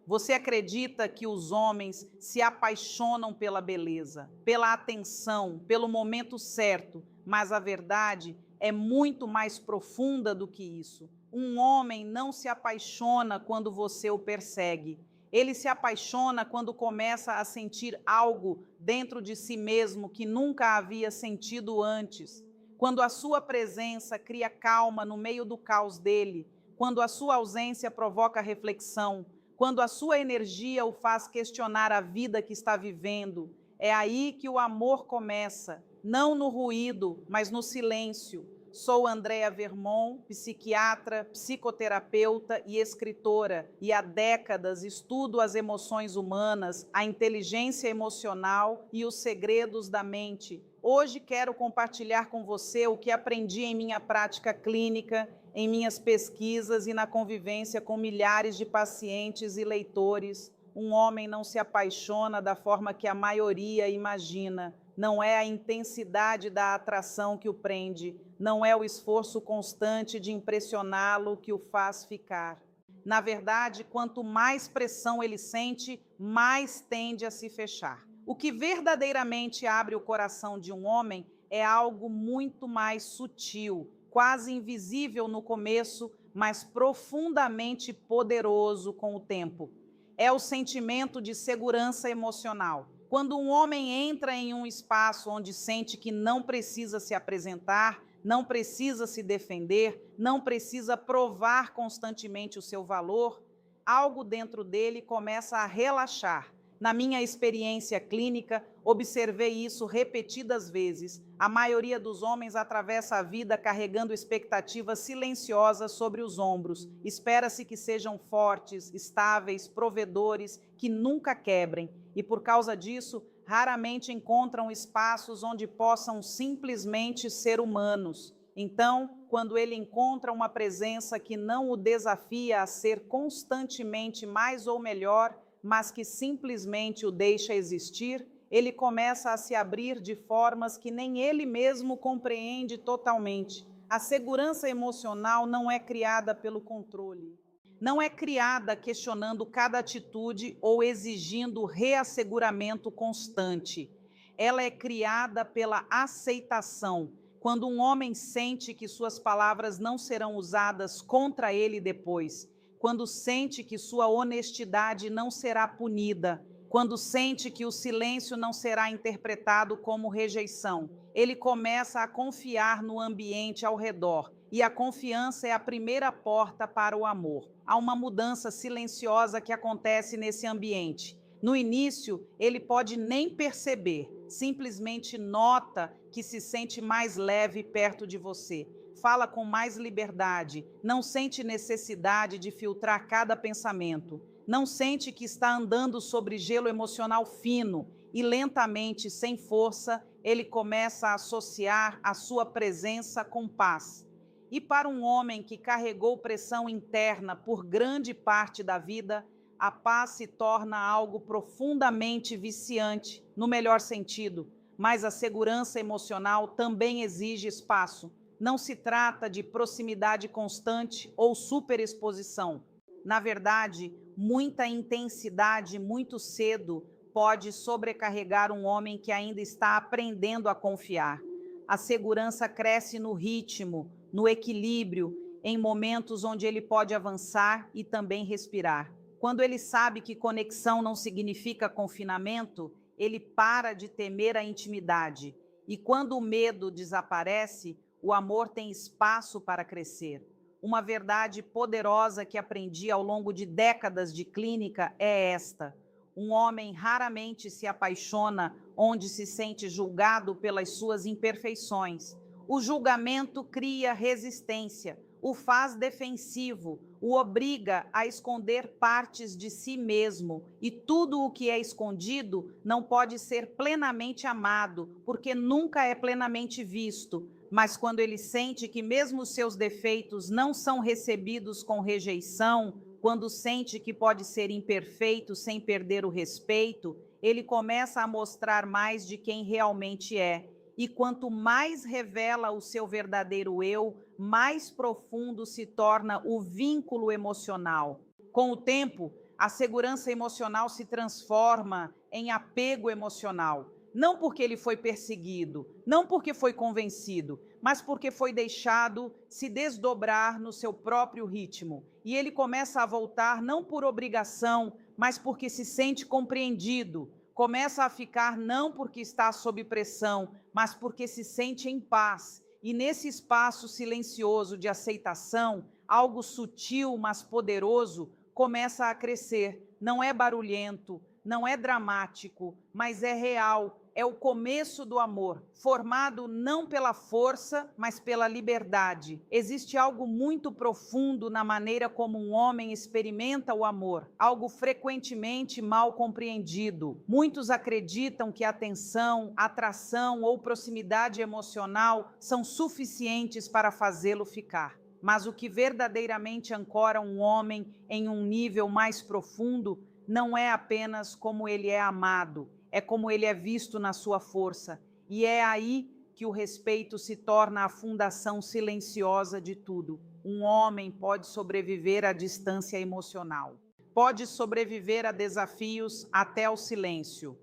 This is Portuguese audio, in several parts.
Você acredita que os homens se apaixonam pela beleza, pela atenção, pelo momento certo, mas a verdade é muito mais profunda do que isso. Um homem não se apaixona quando você o persegue. Ele se apaixona quando começa a sentir algo dentro de si mesmo que nunca havia sentido antes. Quando a sua presença cria calma no meio do caos dele, quando a sua ausência provoca reflexão, quando a sua energia o faz questionar a vida que está vivendo, é aí que o amor começa, não no ruído, mas no silêncio. Sou Andréa Vermon, psiquiatra, psicoterapeuta e escritora, e há décadas estudo as emoções humanas, a inteligência emocional e os segredos da mente. Hoje quero compartilhar com você o que aprendi em minha prática clínica, em minhas pesquisas e na convivência com milhares de pacientes e leitores. Um homem não se apaixona da forma que a maioria imagina. Não é a intensidade da atração que o prende, não é o esforço constante de impressioná-lo que o faz ficar. Na verdade, quanto mais pressão ele sente, mais tende a se fechar. O que verdadeiramente abre o coração de um homem é algo muito mais sutil, quase invisível no começo, mas profundamente poderoso com o tempo. É o sentimento de segurança emocional. Quando um homem entra em um espaço onde sente que não precisa se apresentar, não precisa se defender, não precisa provar constantemente o seu valor, algo dentro dele começa a relaxar. Na minha experiência clínica, observei isso repetidas vezes. A maioria dos homens atravessa a vida carregando expectativas silenciosas sobre os ombros. Espera-se que sejam fortes, estáveis, provedores, que nunca quebrem. E por causa disso, raramente encontram espaços onde possam simplesmente ser humanos. Então, quando ele encontra uma presença que não o desafia a ser constantemente mais ou melhor, mas que simplesmente o deixa existir, ele começa a se abrir de formas que nem ele mesmo compreende totalmente. A segurança emocional não é criada pelo controle. Não é criada questionando cada atitude ou exigindo reasseguramento constante. Ela é criada pela aceitação. Quando um homem sente que suas palavras não serão usadas contra ele depois, quando sente que sua honestidade não será punida, quando sente que o silêncio não será interpretado como rejeição, ele começa a confiar no ambiente ao redor. E a confiança é a primeira porta para o amor. Há uma mudança silenciosa que acontece nesse ambiente. No início, ele pode nem perceber, simplesmente nota que se sente mais leve perto de você. Fala com mais liberdade, não sente necessidade de filtrar cada pensamento, não sente que está andando sobre gelo emocional fino e lentamente, sem força, ele começa a associar a sua presença com paz. E para um homem que carregou pressão interna por grande parte da vida, a paz se torna algo profundamente viciante, no melhor sentido, mas a segurança emocional também exige espaço. Não se trata de proximidade constante ou superexposição. Na verdade, muita intensidade muito cedo pode sobrecarregar um homem que ainda está aprendendo a confiar. A segurança cresce no ritmo, no equilíbrio, em momentos onde ele pode avançar e também respirar. Quando ele sabe que conexão não significa confinamento, ele para de temer a intimidade. E quando o medo desaparece, o amor tem espaço para crescer. Uma verdade poderosa que aprendi ao longo de décadas de clínica é esta: um homem raramente se apaixona onde se sente julgado pelas suas imperfeições. O julgamento cria resistência, o faz defensivo, o obriga a esconder partes de si mesmo, e tudo o que é escondido não pode ser plenamente amado, porque nunca é plenamente visto. Mas quando ele sente que mesmo os seus defeitos não são recebidos com rejeição, quando sente que pode ser imperfeito sem perder o respeito, ele começa a mostrar mais de quem realmente é. E quanto mais revela o seu verdadeiro eu, mais profundo se torna o vínculo emocional. Com o tempo, A segurança emocional se transforma em apego emocional. Não porque ele foi perseguido, não porque foi convencido, mas porque foi deixado se desdobrar no seu próprio ritmo. E ele começa a voltar não por obrigação, mas porque se sente compreendido. Começa a ficar não porque está sob pressão, mas porque se sente em paz. E nesse espaço silencioso de aceitação, algo sutil, mas poderoso, começa a crescer. Não é barulhento, não é dramático, mas é real. É o começo do amor, formado não pela força, mas pela liberdade. Existe algo muito profundo na maneira como um homem experimenta o amor, algo frequentemente mal compreendido. Muitos acreditam que atenção, atração ou proximidade emocional são suficientes para fazê-lo ficar. Mas o que verdadeiramente ancora um homem em um nível mais profundo não é apenas como ele é amado, é como ele é visto na sua força. E é aí que o respeito se torna a fundação silenciosa de tudo. Um homem pode sobreviver à distância emocional, pode sobreviver a desafios até ao silêncio.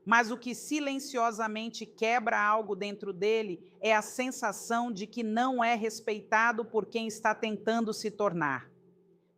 Mas o que silenciosamente quebra algo dentro dele é a sensação de que não é respeitado por quem está tentando se tornar.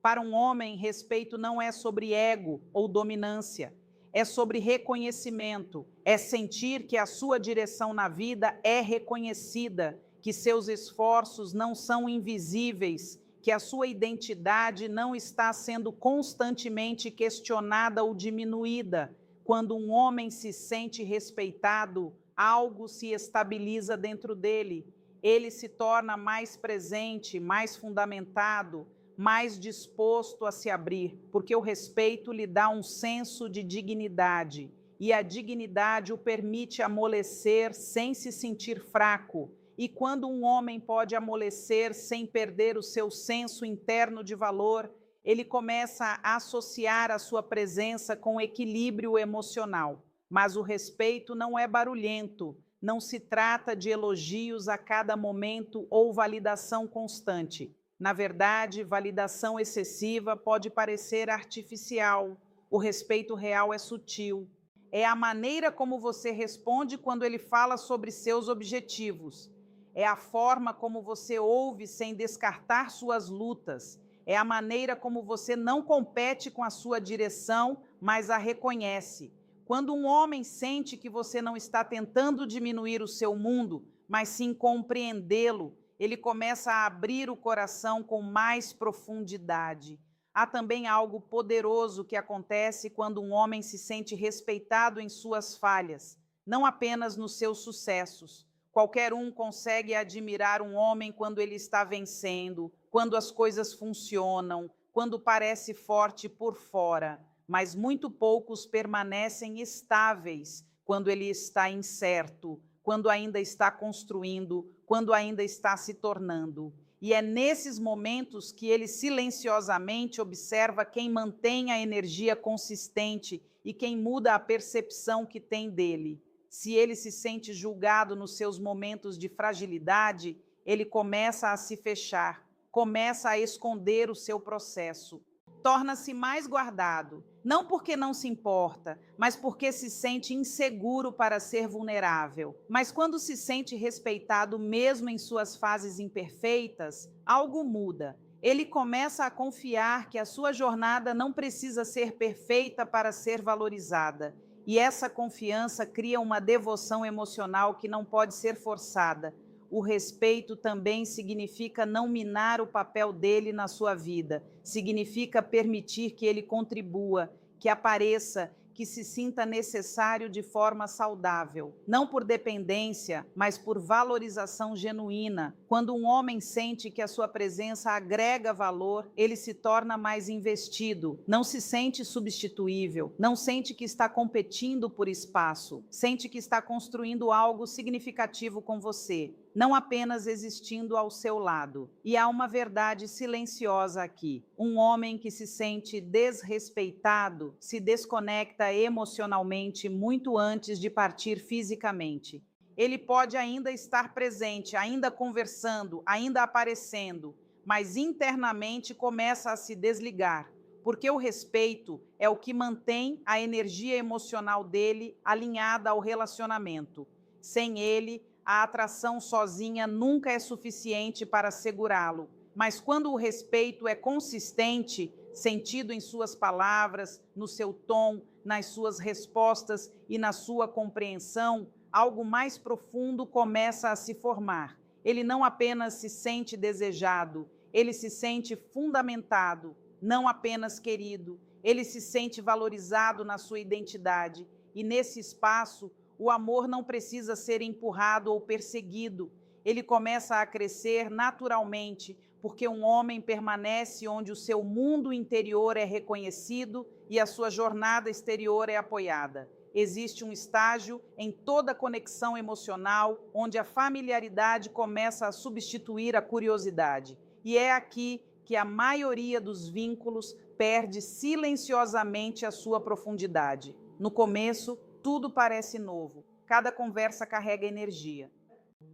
Para um homem, respeito não é sobre ego ou dominância, é sobre reconhecimento, é sentir que a sua direção na vida é reconhecida, que seus esforços não são invisíveis, que a sua identidade não está sendo constantemente questionada ou diminuída. Quando um homem se sente respeitado, algo se estabiliza dentro dele. Ele se torna mais presente, mais fundamentado, mais disposto a se abrir, porque o respeito lhe dá um senso de dignidade, e a dignidade o permite amolecer sem se sentir fraco. E quando um homem pode amolecer sem perder o seu senso interno de valor, ele começa a associar a sua presença com equilíbrio emocional. Mas o respeito não é barulhento, não se trata de elogios a cada momento ou validação constante. Na verdade, validação excessiva pode parecer artificial. O respeito real é sutil. É a maneira como você responde quando ele fala sobre seus objetivos. É a forma como você ouve sem descartar suas lutas. É a maneira como você não compete com a sua direção, mas a reconhece. Quando um homem sente que você não está tentando diminuir o seu mundo, mas sim compreendê-lo, ele começa a abrir o coração com mais profundidade. Há também algo poderoso que acontece quando um homem se sente respeitado em suas falhas, não apenas nos seus sucessos. Qualquer um consegue admirar um homem quando ele está vencendo, quando as coisas funcionam, quando parece forte por fora, mas muito poucos permanecem estáveis quando ele está incerto, quando ainda está construindo, quando ainda está se tornando. E é nesses momentos que ele silenciosamente observa quem mantém a energia consistente e quem muda a percepção que tem dele. Se ele se sente julgado nos seus momentos de fragilidade, ele começa a se fechar, começa a esconder o seu processo. Torna-se mais guardado, não porque não se importa, mas porque se sente inseguro para ser vulnerável. Mas quando se sente respeitado mesmo em suas fases imperfeitas, algo muda. Ele começa a confiar que a sua jornada não precisa ser perfeita para ser valorizada. E essa confiança cria uma devoção emocional que não pode ser forçada. O respeito também significa não minar o papel dele na sua vida, significa permitir que ele contribua, que apareça, que se sinta necessário de forma saudável, não por dependência, mas por valorização genuína. Quando um homem sente que a sua presença agrega valor, ele se torna mais investido, não se sente substituível, não sente que está competindo por espaço, sente que está construindo algo significativo com você, não apenas existindo ao seu lado. E há uma verdade silenciosa aqui. Um homem que se sente desrespeitado se desconecta emocionalmente muito antes de partir fisicamente. Ele pode ainda estar presente, ainda conversando, ainda aparecendo, mas internamente começa a se desligar. porque o respeito é o que mantém a energia emocional dele alinhada ao relacionamento. Sem ele, a atração sozinha nunca é suficiente para segurá-lo. Mas quando o respeito é consistente, sentido em suas palavras, no seu tom, nas suas respostas e na sua compreensão, algo mais profundo começa a se formar. Ele não apenas se sente desejado, ele se sente fundamentado, não apenas querido. Ele se sente valorizado na sua identidade. E nesse espaço, o amor não precisa ser empurrado ou perseguido. Ele começa a crescer naturalmente, porque um homem permanece onde o seu mundo interior é reconhecido e a sua jornada exterior é apoiada. Existe um estágio em toda conexão emocional onde a familiaridade começa a substituir a curiosidade. E é aqui que a maioria dos vínculos perde silenciosamente a sua profundidade. No começo, tudo parece novo. Cada conversa carrega energia.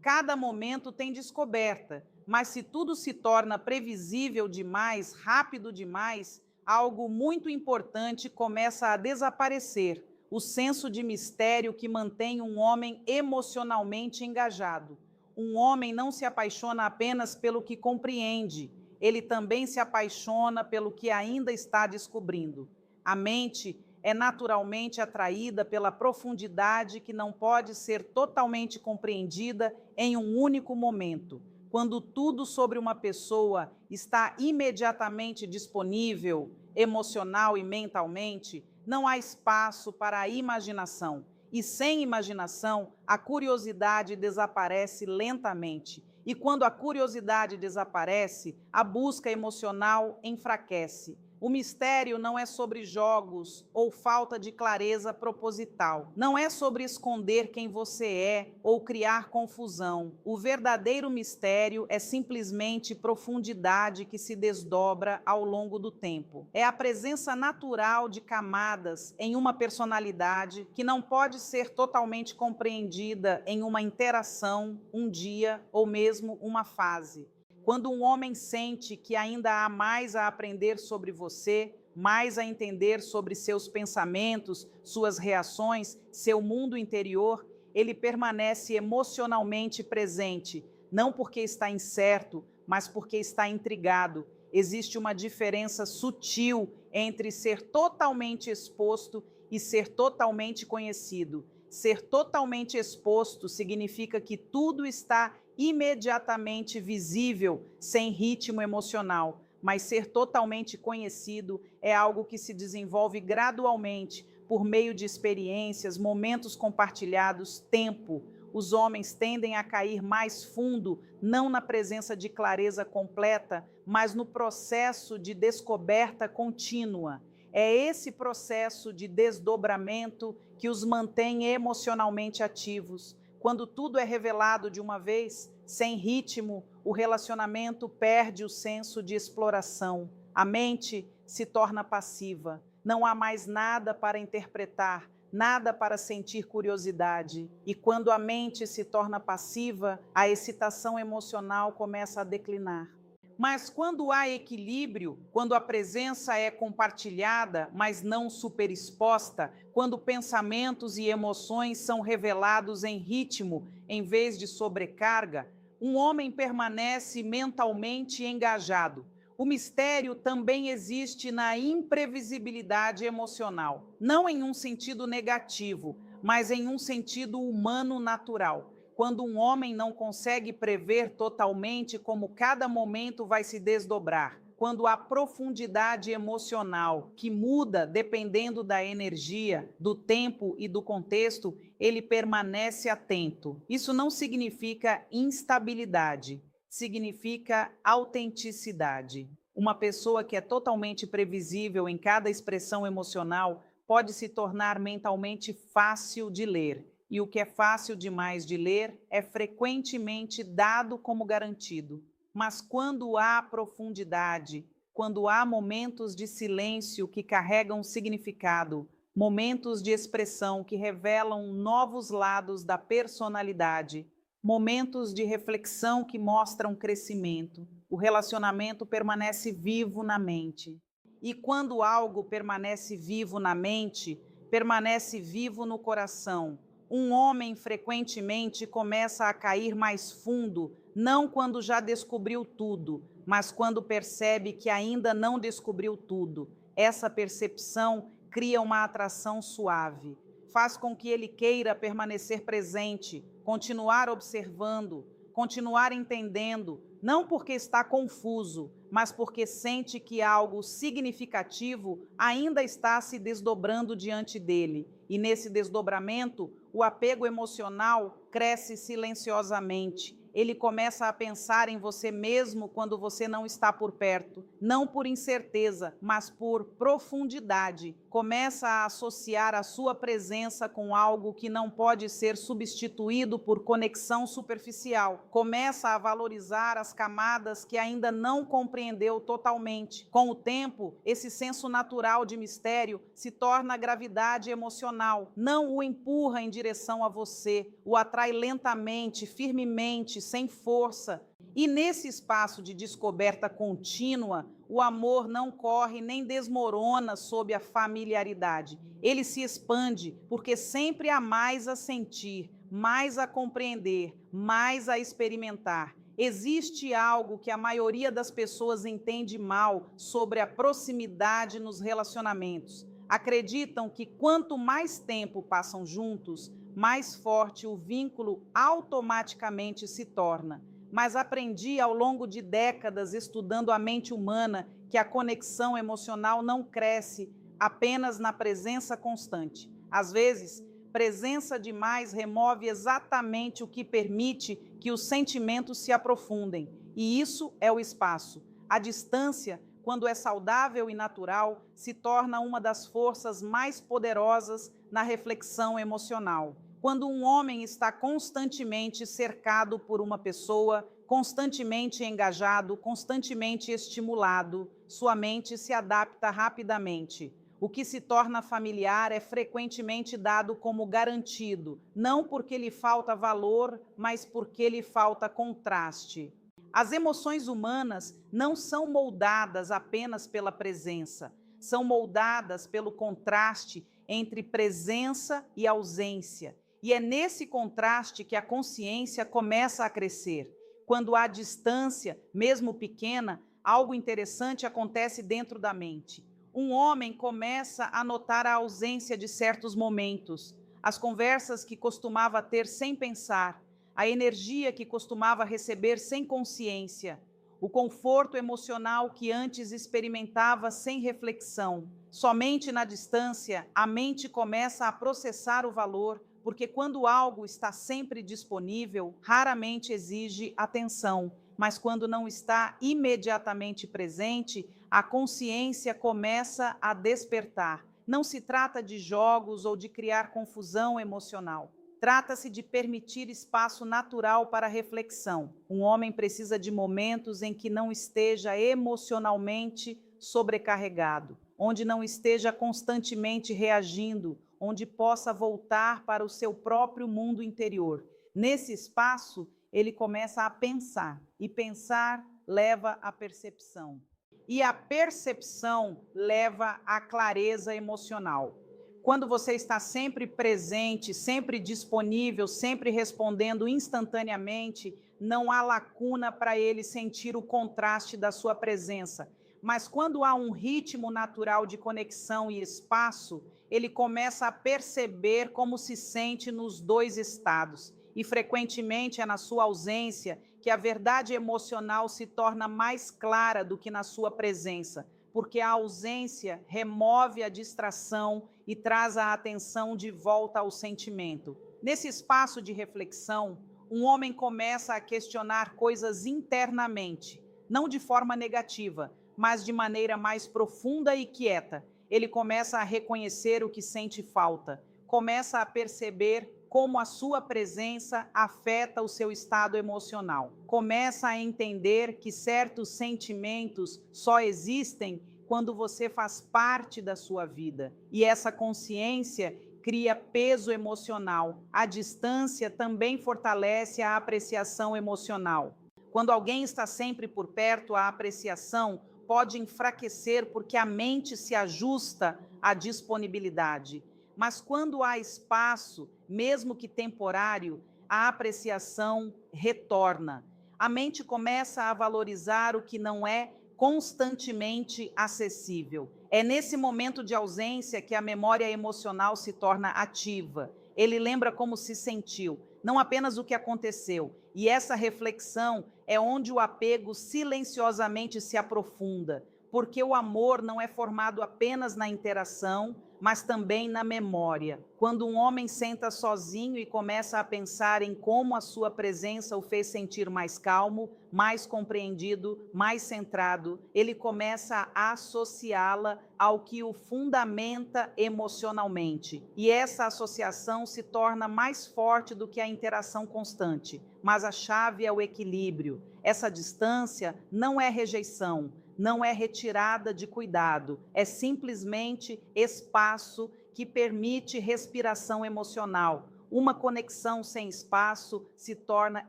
Cada momento tem descoberta, mas se tudo se torna previsível demais, rápido demais, algo muito importante começa a desaparecer: o senso de mistério que mantém um homem emocionalmente engajado. Um homem não se apaixona apenas pelo que compreende, ele também se apaixona pelo que ainda está descobrindo. A mente é naturalmente atraída pela profundidade que não pode ser totalmente compreendida em um único momento. Quando tudo sobre uma pessoa está imediatamente disponível, emocional e mentalmente, não há espaço para a imaginação. E sem imaginação, a curiosidade desaparece lentamente. E quando a curiosidade desaparece, a busca emocional enfraquece. O mistério não é sobre jogos ou falta de clareza proposital. Não é sobre esconder quem você é ou criar confusão. O verdadeiro mistério é simplesmente profundidade que se desdobra ao longo do tempo. É a presença natural de camadas em uma personalidade que não pode ser totalmente compreendida em uma interação, um dia ou mesmo uma fase. Quando um homem sente que ainda há mais a aprender sobre você, mais a entender sobre seus pensamentos, suas reações, seu mundo interior, ele permanece emocionalmente presente, não porque está incerto, mas porque está intrigado. Existe uma diferença sutil entre ser totalmente exposto e ser totalmente conhecido. Ser totalmente exposto significa que tudo está imediatamente visível, sem ritmo emocional, mas ser totalmente conhecido é algo que se desenvolve gradualmente, por meio de experiências, momentos compartilhados, tempo. Os homens tendem a cair mais fundo, não na presença de clareza completa, mas no processo de descoberta contínua. É esse processo de desdobramento que os mantém emocionalmente ativos. Quando tudo é revelado de uma vez, sem ritmo, o relacionamento perde o senso de exploração. A mente se torna passiva. Não há mais nada para interpretar, nada para sentir curiosidade. E quando a mente se torna passiva, a excitação emocional começa a declinar. Mas quando há equilíbrio, quando a presença é compartilhada, mas não superexposta, quando pensamentos e emoções são revelados em ritmo, em vez de sobrecarga, um homem permanece mentalmente engajado. O mistério também existe na imprevisibilidade emocional, não em um sentido negativo, mas em um sentido humano natural. Quando um homem não consegue prever totalmente como cada momento vai se desdobrar, quando há profundidade emocional que muda dependendo da energia, do tempo e do contexto, ele permanece atento. Isso não significa instabilidade, significa autenticidade. Uma pessoa que é totalmente previsível em cada expressão emocional pode se tornar mentalmente fácil de ler. E o que é fácil demais de ler é frequentemente dado como garantido. Mas quando há profundidade, quando há momentos de silêncio que carregam significado, momentos de expressão que revelam novos lados da personalidade, momentos de reflexão que mostram crescimento, o relacionamento permanece vivo na mente. E quando algo permanece vivo na mente, permanece vivo no coração. Um homem frequentemente começa a cair mais fundo, não quando já descobriu tudo, mas quando percebe que ainda não descobriu tudo. Essa percepção cria uma atração suave, faz com que ele queira permanecer presente, continuar observando, continuar entendendo, não porque está confuso, mas porque sente que algo significativo ainda está se desdobrando diante dele. E nesse desdobramento, o apego emocional cresce silenciosamente. Ele começa a pensar em você mesmo quando você não está por perto, não por incerteza, mas por profundidade. Começa a associar a sua presença com algo que não pode ser substituído por conexão superficial. Começa a valorizar as camadas que ainda não compreendeu totalmente. Com o tempo, esse senso natural de mistério se torna gravidade emocional. Não o empurra em direção a você, o atrai lentamente, firmemente, sem força. E nesse espaço de descoberta contínua, o amor não corre nem desmorona sob a familiaridade. Ele se expande, porque sempre há mais a sentir, mais a compreender, mais a experimentar. Existe algo que a maioria das pessoas entende mal sobre a proximidade nos relacionamentos. Acreditam que quanto mais tempo passam juntos, mais forte o vínculo automaticamente se torna. Mas aprendi ao longo de décadas estudando a mente humana que a conexão emocional não cresce apenas na presença constante. Às vezes, presença demais remove exatamente o que permite que os sentimentos se aprofundem. E isso é o espaço. A distância, quando é saudável e natural, se torna uma das forças mais poderosas na reflexão emocional. Quando um homem está constantemente cercado por uma pessoa, constantemente engajado, constantemente estimulado, sua mente se adapta rapidamente. O que se torna familiar é frequentemente dado como garantido, não porque lhe falta valor, mas porque lhe falta contraste. As emoções humanas não são moldadas apenas pela presença, são moldadas pelo contraste entre presença e ausência. E é nesse contraste que a consciência começa a crescer. Quando há distância, mesmo pequena, algo interessante acontece dentro da mente. Um homem começa a notar a ausência de certos momentos, as conversas que costumava ter sem pensar, a energia que costumava receber sem consciência, o conforto emocional que antes experimentava sem reflexão. Somente na distância, a mente começa a processar o valor, porque quando algo está sempre disponível, raramente exige atenção, mas quando não está imediatamente presente, a consciência começa a despertar. Não se trata de jogos ou de criar confusão emocional. Trata-se de permitir espaço natural para reflexão. Um homem precisa de momentos em que não esteja emocionalmente sobrecarregado, onde não esteja constantemente reagindo, onde possa voltar para o seu próprio mundo interior. Nesse espaço, ele começa a pensar, e pensar leva à percepção. E a percepção leva à clareza emocional. Quando você está sempre presente, sempre disponível, sempre respondendo instantaneamente, não há lacuna para ele sentir o contraste da sua presença. Mas quando há um ritmo natural de conexão e espaço, ele começa a perceber como se sente nos dois estados. E frequentemente é na sua ausência que a verdade emocional se torna mais clara do que na sua presença, porque a ausência remove a distração e traz a atenção de volta ao sentimento. Nesse espaço de reflexão, um homem começa a questionar coisas internamente, não de forma negativa, mas de maneira mais profunda e quieta. Ele começa a reconhecer o que sente falta, começa a perceber como a sua presença afeta o seu estado emocional. Começa a entender que certos sentimentos só existem quando você faz parte da sua vida. E essa consciência cria peso emocional. A distância também fortalece a apreciação emocional. Quando alguém está sempre por perto, a apreciação pode enfraquecer porque a mente se ajusta à disponibilidade. Mas quando há espaço, mesmo que temporário, a apreciação retorna. A mente começa a valorizar o que não é constantemente acessível. É nesse momento de ausência que a memória emocional se torna ativa. Ele lembra como se sentiu, não apenas o que aconteceu. E essa reflexão é onde o apego silenciosamente se aprofunda, porque o amor não é formado apenas na interação, mas também na memória. Quando um homem senta sozinho e começa a pensar em como a sua presença o fez sentir mais calmo, mais compreendido, mais centrado, ele começa a associá-la ao que o fundamenta emocionalmente. E essa associação se torna mais forte do que a interação constante. Mas a chave é o equilíbrio. Essa distância não é rejeição, não é retirada de cuidado, é simplesmente espaço que permite respiração emocional. Uma conexão sem espaço se torna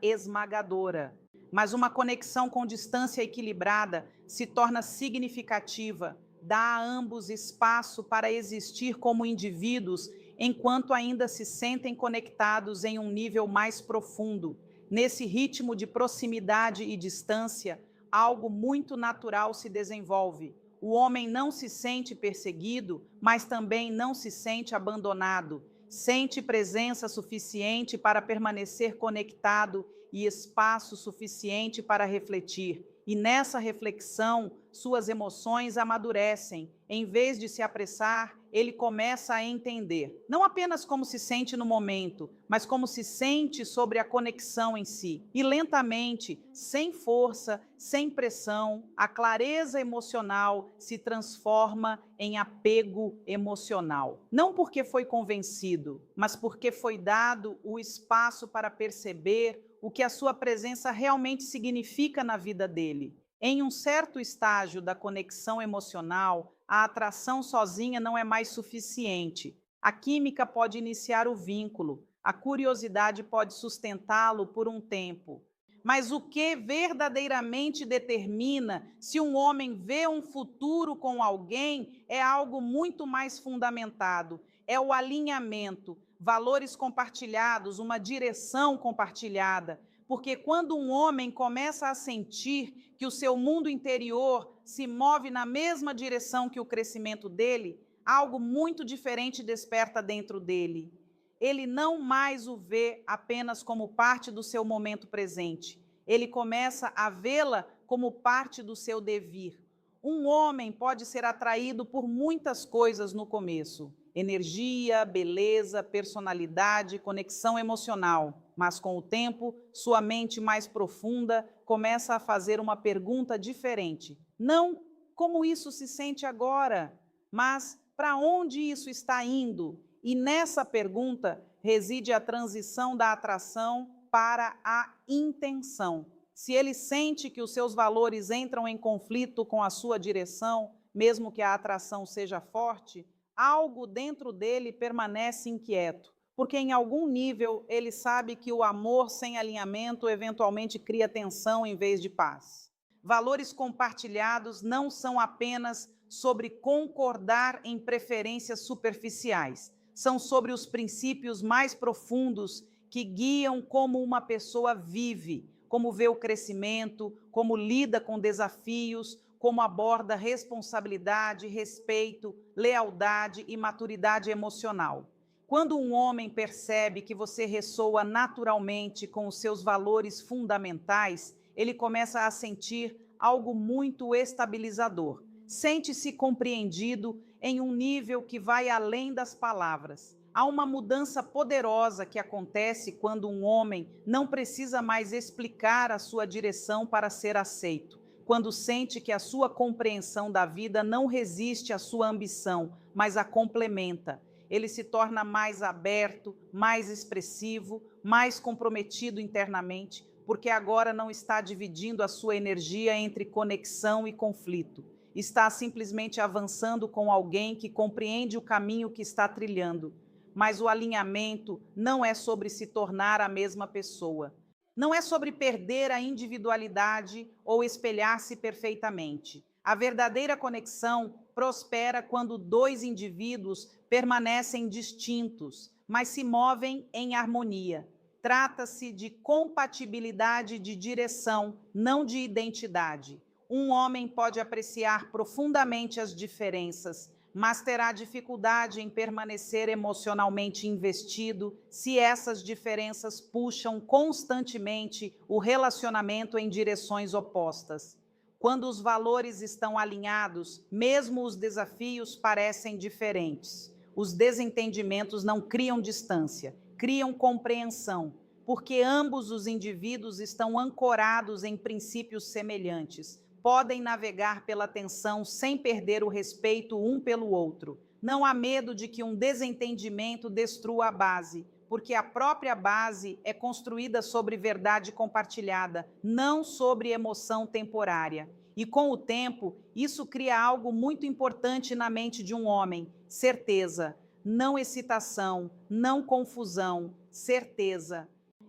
esmagadora, mas uma conexão com distância equilibrada se torna significativa, dá a ambos espaço para existir como indivíduos enquanto ainda se sentem conectados em um nível mais profundo. Nesse ritmo de proximidade e distância, algo muito natural se desenvolve. O homem não se sente perseguido, mas também não se sente abandonado. Sente presença suficiente para permanecer conectado e espaço suficiente para refletir. E nessa reflexão, suas emoções amadurecem. Em vez de se apressar, ele começa a entender, não apenas como se sente no momento, mas como se sente sobre a conexão em si. E lentamente, sem força, sem pressão, a clareza emocional se transforma em apego emocional. Não porque foi convencido, mas porque foi dado o espaço para perceber o que a sua presença realmente significa na vida dele. Em um certo estágio da conexão emocional, a atração sozinha não é mais suficiente. A química pode iniciar o vínculo, a curiosidade pode sustentá-lo por um tempo. Mas o que verdadeiramente determina se um homem vê um futuro com alguém é algo muito mais fundamentado. É o alinhamento, valores compartilhados, uma direção compartilhada. Porque quando um homem começa a sentir que o seu mundo interior se move na mesma direção que o crescimento dele, algo muito diferente desperta dentro dele. Ele não mais o vê apenas como parte do seu momento presente. Ele começa a vê-la como parte do seu devir. Um homem pode ser atraído por muitas coisas no começo: energia, beleza, personalidade, conexão emocional. Mas com o tempo, sua mente mais profunda começa a fazer uma pergunta diferente. Não como isso se sente agora, mas para onde isso está indo? E nessa pergunta reside a transição da atração para a intenção. Se ele sente que os seus valores entram em conflito com a sua direção, mesmo que a atração seja forte, algo dentro dele permanece inquieto, porque em algum nível ele sabe que o amor sem alinhamento eventualmente cria tensão em vez de paz. Valores compartilhados não são apenas sobre concordar em preferências superficiais, são sobre os princípios mais profundos que guiam como uma pessoa vive, como vê o crescimento, como lida com desafios, como aborda responsabilidade, respeito, lealdade e maturidade emocional. Quando um homem percebe que você ressoa naturalmente com os seus valores fundamentais, ele começa a sentir algo muito estabilizador. Sente-se compreendido em um nível que vai além das palavras. Há uma mudança poderosa que acontece quando um homem não precisa mais explicar a sua direção para ser aceito. Quando sente que a sua compreensão da vida não resiste à sua ambição, mas a complementa. Ele se torna mais aberto, mais expressivo, mais comprometido internamente, porque agora não está dividindo a sua energia entre conexão e conflito. Está simplesmente avançando com alguém que compreende o caminho que está trilhando. Mas o alinhamento não é sobre se tornar a mesma pessoa. Não é sobre perder a individualidade ou espelhar-se perfeitamente. A verdadeira conexão prospera quando dois indivíduos permanecem distintos, mas se movem em harmonia. Trata-se de compatibilidade de direção, não de identidade. Um homem pode apreciar profundamente as diferenças, mas terá dificuldade em permanecer emocionalmente investido se essas diferenças puxam constantemente o relacionamento em direções opostas. Quando os valores estão alinhados, mesmo os desafios parecem diferentes. Os desentendimentos não criam distância, criam compreensão, porque ambos os indivíduos estão ancorados em princípios semelhantes. Podem navegar pela tensão sem perder o respeito um pelo outro. Não há medo de que um desentendimento destrua a base, porque a própria base é construída sobre verdade compartilhada, não sobre emoção temporária. E com o tempo, isso cria algo muito importante na mente de um homem: certeza, não excitação, não confusão, certeza.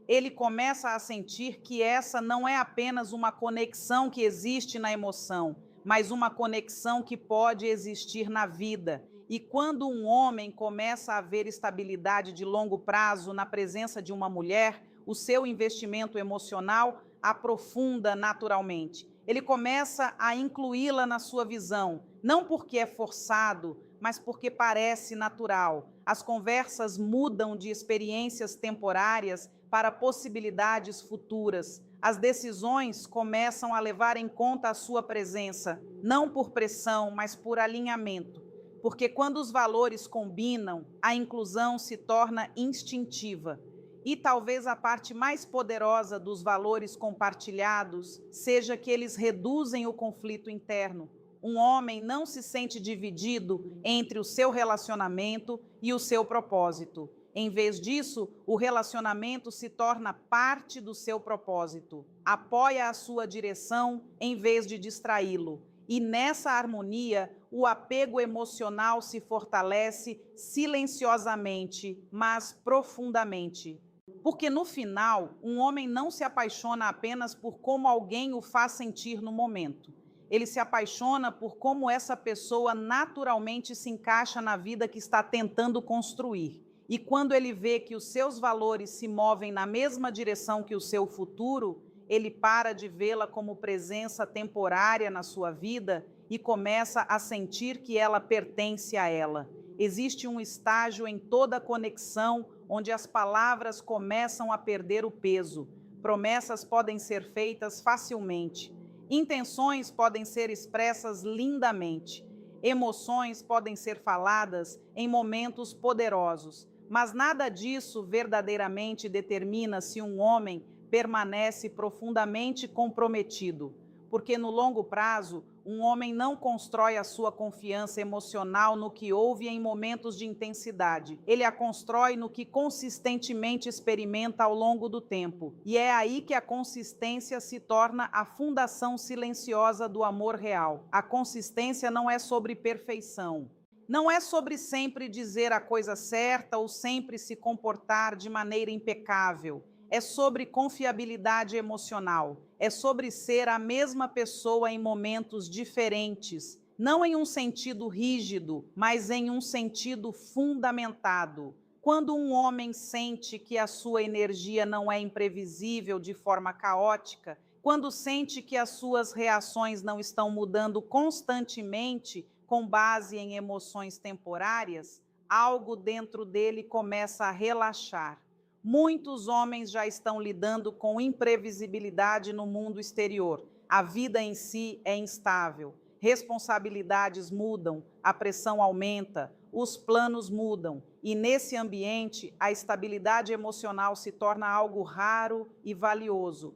Ele começa a sentir que essa não é apenas uma conexão que existe na emoção, mas uma conexão que pode existir na vida. E quando um homem começa a ver estabilidade de longo prazo na presença de uma mulher, o seu investimento emocional aprofunda naturalmente. Ele começa a incluí-la na sua visão, não porque é forçado, mas porque parece natural. As conversas mudam de experiências temporárias para possibilidades futuras. As decisões começam a levar em conta a sua presença, não por pressão, mas por alinhamento. Porque quando os valores combinam, a inclusão se torna instintiva. E talvez a parte mais poderosa dos valores compartilhados seja que eles reduzem o conflito interno. Um homem não se sente dividido entre o seu relacionamento e o seu propósito. Em vez disso, o relacionamento se torna parte do seu propósito, apoia a sua direção em vez de distraí-lo. E nessa harmonia, o apego emocional se fortalece silenciosamente, mas profundamente. Porque no final, um homem não se apaixona apenas por como alguém o faz sentir no momento. Ele se apaixona por como essa pessoa naturalmente se encaixa na vida que está tentando construir. E quando ele vê que os seus valores se movem na mesma direção que o seu futuro, ele para de vê-la como presença temporária na sua vida e começa a sentir que ela pertence a ela. Existe um estágio em toda conexão onde as palavras começam a perder o peso. Promessas podem ser feitas facilmente. Intenções podem ser expressas lindamente. Emoções podem ser faladas em momentos poderosos. Mas nada disso verdadeiramente determina se um homem permanece profundamente comprometido, porque no longo prazo, um homem não constrói a sua confiança emocional no que ouve em momentos de intensidade. Ele a constrói no que consistentemente experimenta ao longo do tempo. E é aí que a consistência se torna a fundação silenciosa do amor real. A consistência não é sobre perfeição. Não é sobre sempre dizer a coisa certa ou sempre se comportar de maneira impecável. É sobre confiabilidade emocional. É sobre ser a mesma pessoa em momentos diferentes. Não em um sentido rígido, mas em um sentido fundamentado. Quando um homem sente que a sua energia não é imprevisível de forma caótica, quando sente que as suas reações não estão mudando constantemente, com base em emoções temporárias, algo dentro dele começa a relaxar. Muitos homens já estão lidando com imprevisibilidade no mundo exterior. A vida em si é instável. Responsabilidades mudam, a pressão aumenta, os planos mudam. E nesse ambiente, a estabilidade emocional se torna algo raro e valioso.